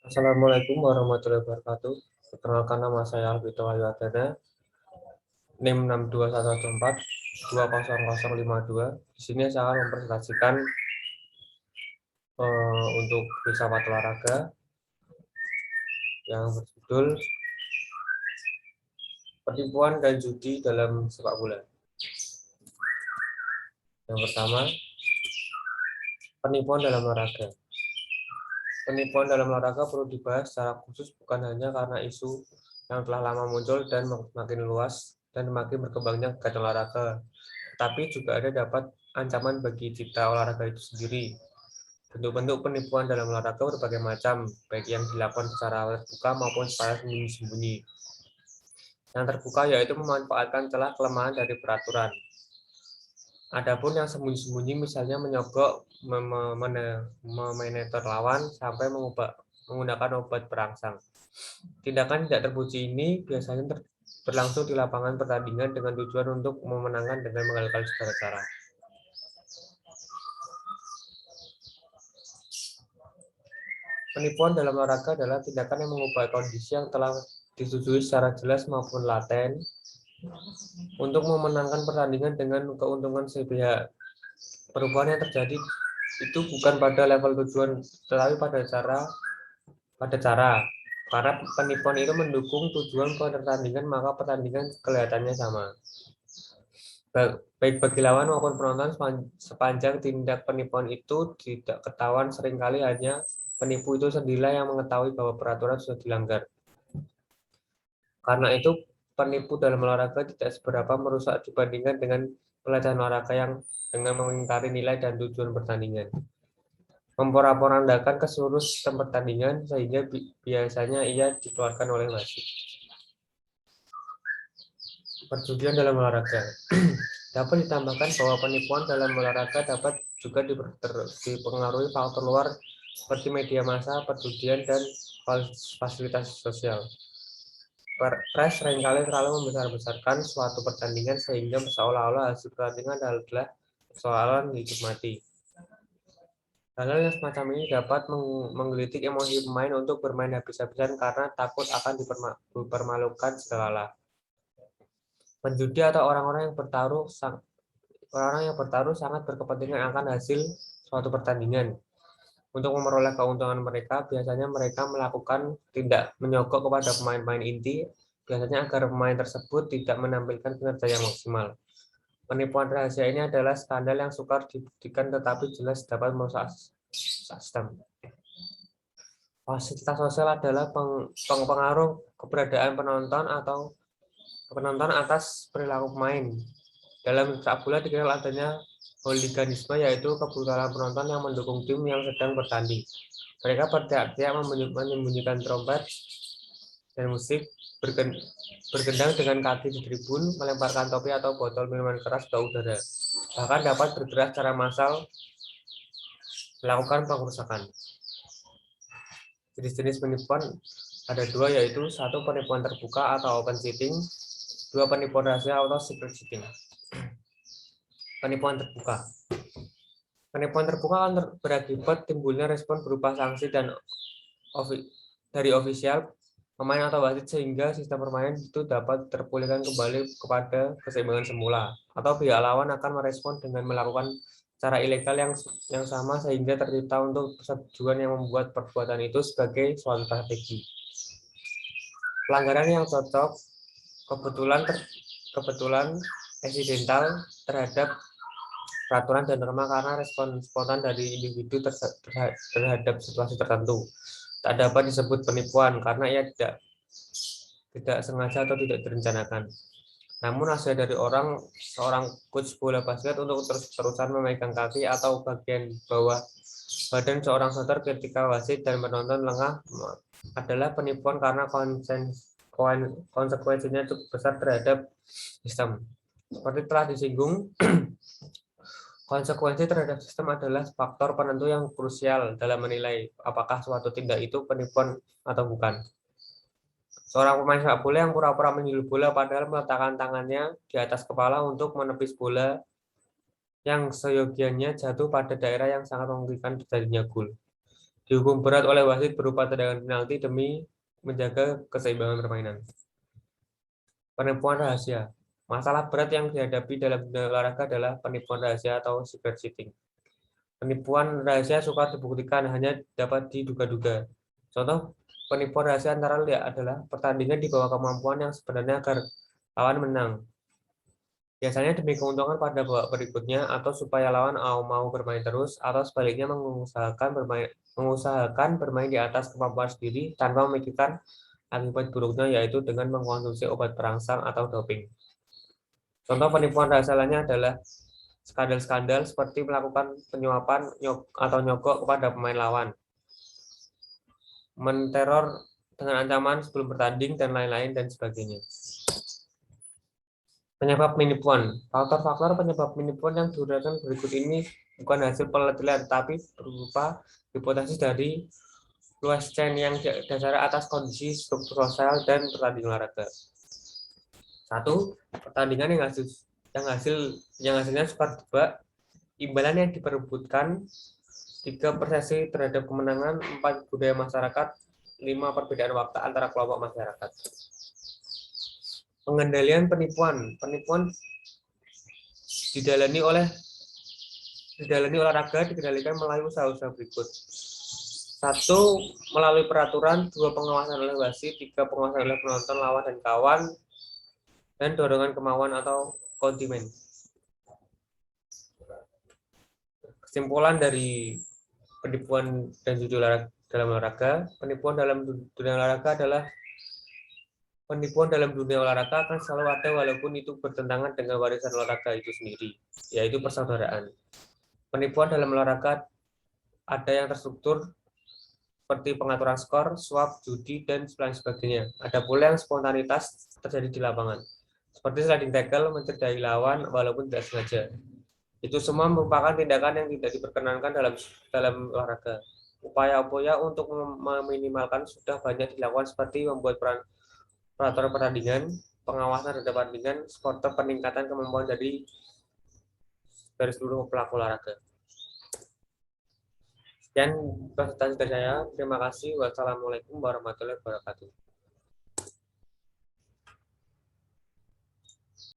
Assalamualaikum warahmatullahi wabarakatuh. Perkenalkan nama saya Alvito Ayuadana, NIM 62114200052. Di sini saya akan mempresentasikan untuk filsafat olahraga yang berjudul Penipuan dan Judi dalam Sepak Bola. Yang pertama, penipuan dalam olahraga. Penipuan dalam olahraga perlu dibahas secara khusus bukan hanya karena isu yang telah lama muncul dan makin luas dan makin berkembangnya kegiatan olahraga, tapi juga ada dapat ancaman bagi cipta olahraga itu sendiri. Bentuk-bentuk penipuan dalam olahraga berbagai macam, baik yang dilakukan secara terbuka maupun secara sembunyi-sembunyi. Yang terbuka yaitu memanfaatkan celah kelemahan dari peraturan. Adapun yang sembunyi-sembunyi misalnya menyogok, memenetor lawan sampai menggunakan obat perangsang. Tindakan tidak terpuji ini biasanya berlangsung di lapangan pertandingan dengan tujuan untuk memenangkan dengan menggagalkan segala cara. Penipuan dalam olahraga adalah tindakan yang mengubah kondisi yang telah disetujui secara jelas maupun laten untuk memenangkan pertandingan dengan keuntungan sepihak. Perubahan yang terjadi itu bukan pada level tujuan, tetapi pada cara. Karena penipuan itu mendukung tujuan pertandingan, maka pertandingan kelihatannya sama. Baik bagi lawan maupun penonton sepanjang tindak penipuan itu tidak ketahuan, seringkali hanya penipu itu sendirilah yang mengetahui bahwa peraturan sudah dilanggar. Karena itu, penipu dalam olahraga tidak seberapa merusak dibandingkan dengan pelecehan olahraga yang dengan mengingkari nilai dan tujuan pertandingan. Memporak-porandakan ke seluruh sistem pertandingan sehingga biasanya ia dikeluarkan oleh wasit. Perjudian dalam olahraga. Dapat ditambahkan bahwa penipuan dalam olahraga dapat juga dipengaruhi faktor luar seperti media massa, perjudian, dan fasilitas sosial. Pres seringkali terlalu membesar-besarkan suatu pertandingan sehingga seolah-olah hasil pertandingan adalah persoalan hidup mati. Hal-hal yang semacam ini dapat menggelitik emosi pemain untuk bermain habis-habisan karena takut akan dipermalukan segala. Penjudi atau orang-orang yang bertaruh sangat berkepentingan akan hasil suatu pertandingan. Untuk memperoleh keuntungan mereka, biasanya mereka melakukan tindak menyogok kepada pemain-pemain inti, biasanya agar pemain tersebut tidak menampilkan kinerja yang maksimal. Penipuan rahasia ini adalah skandal yang sukar dibuktikan tetapi jelas dapat merusak sistem. Fasilitas sosial adalah pengaruh keberadaan penonton atas perilaku pemain. Dalam sepak bola dikenal adanya hooliganisme, yaitu kebrutalan penonton yang mendukung tim yang sedang bertanding. Mereka berteriak-teriak, menyembunyikan trompet dan musik, bergendang dengan kaki di tribun, melemparkan topi atau botol minuman keras ke udara. Bahkan dapat bergerak secara massal, melakukan pengerusakan. Jenis-jenis penipuan ada dua, yaitu satu penipuan terbuka atau open cheating, dua penipuan rahasia atau secret cheating. Penipuan terbuka. Penipuan terbuka akan berakibat timbulnya respon berupa sanksi dari ofisial, pemain atau wasit sehingga sistem permainan itu dapat terpulihkan kembali kepada keseimbangan semula, atau pihak lawan akan merespon dengan melakukan cara ilegal yang sama sehingga tercipta untuk persetujuan yang membuat perbuatan itu sebagai suatu strategi. Pelanggaran yang cocok kebetulan eksidental terhadap peraturan dan norma karena respon spontan dari individu terhadap situasi tertentu. Tak dapat disebut penipuan karena ia tidak sengaja atau tidak direncanakan. Namun hasil dari seorang coach bola basket untuk terus-terusan memegang kaki atau bagian bawah badan seorang shooter ketika wasit dan penonton lengah adalah penipuan karena konsekuensinya cukup besar terhadap sistem. Seperti telah disinggung, konsekuensi terhadap sistem adalah faktor penentu yang krusial dalam menilai apakah suatu tindak itu penipuan atau bukan. Seorang pemain sepak bola yang pura-pura menyundul bola padahal meletakkan tangannya di atas kepala untuk menepis bola yang seyogianya jatuh pada daerah yang sangat memungkinkan terjadinya gol. dihukum berat oleh wasit berupa tendangan penalti demi menjaga keseimbangan permainan. Penipuan rahasia. Masalah berat yang dihadapi dalam dunia olahraga adalah penipuan rahasia atau secret cheating. Penipuan rahasia sukar dibuktikan, hanya dapat diduga-duga. Contoh penipuan rahasia antara lain adalah pertandingan di bawah kemampuan yang sebenarnya agar lawan menang. Biasanya demi keuntungan pada babak berikutnya atau supaya lawan mau bermain terus, atau sebaliknya mengusahakan bermain di atas kemampuan sendiri tanpa memikirkan akibat buruknya, yaitu dengan mengkonsumsi obat perangsang atau doping. Contoh penipuan rahasia lainnya adalah skandal-skandal seperti melakukan penyuapan atau nyogok kepada pemain lawan, menteror dengan ancaman sebelum bertanding, dan lain-lain dan sebagainya. Penyebab penipuan. Faktor-faktor penyebab penipuan yang diuraikan berikut ini bukan hasil penelitian, tapi berupa hipotesis dari Lueschen yang dasar atas kondisi struktur sosial dan pertandingan olahraga. 1. Pertandingan yang hasilnya sukar tebak, imbalan yang diperebutkan, 3 persepsi terhadap kemenangan, 4 budaya masyarakat, 5 perbedaan waktu antara kelompok masyarakat. Pengendalian penipuan. Penipuan didalani olahraga dikendalikan melalui usaha-usaha berikut. 1. Melalui peraturan, 2. Pengawasan oleh wasit, 3. Pengawasan oleh penonton, lawan dan kawan, dan dorongan kemauan atau konsumen. Kesimpulan dari penipuan dan judi dalam olahraga. Penipuan dalam dunia olahraga akan selalu ada walaupun itu bertentangan dengan warisan olahraga itu sendiri, yaitu persaudaraan. Penipuan dalam olahraga ada yang terstruktur seperti pengaturan skor, suap, judi, dan sebagainya. Ada pula yang spontanitas terjadi di lapangan, seperti sliding tackle, mencederai lawan walaupun tidak sengaja. Itu semua merupakan tindakan yang tidak diperkenankan dalam olahraga. Upaya-upaya untuk meminimalkan sudah banyak dilakukan, seperti membuat peraturan pertandingan, pengawasan terhadap pertandingan, supporter, peningkatan kemampuan dari seluruh pelaku olahraga. Sekian presentasi dari saya. Terima kasih. Wassalamualaikum warahmatullahi wabarakatuh.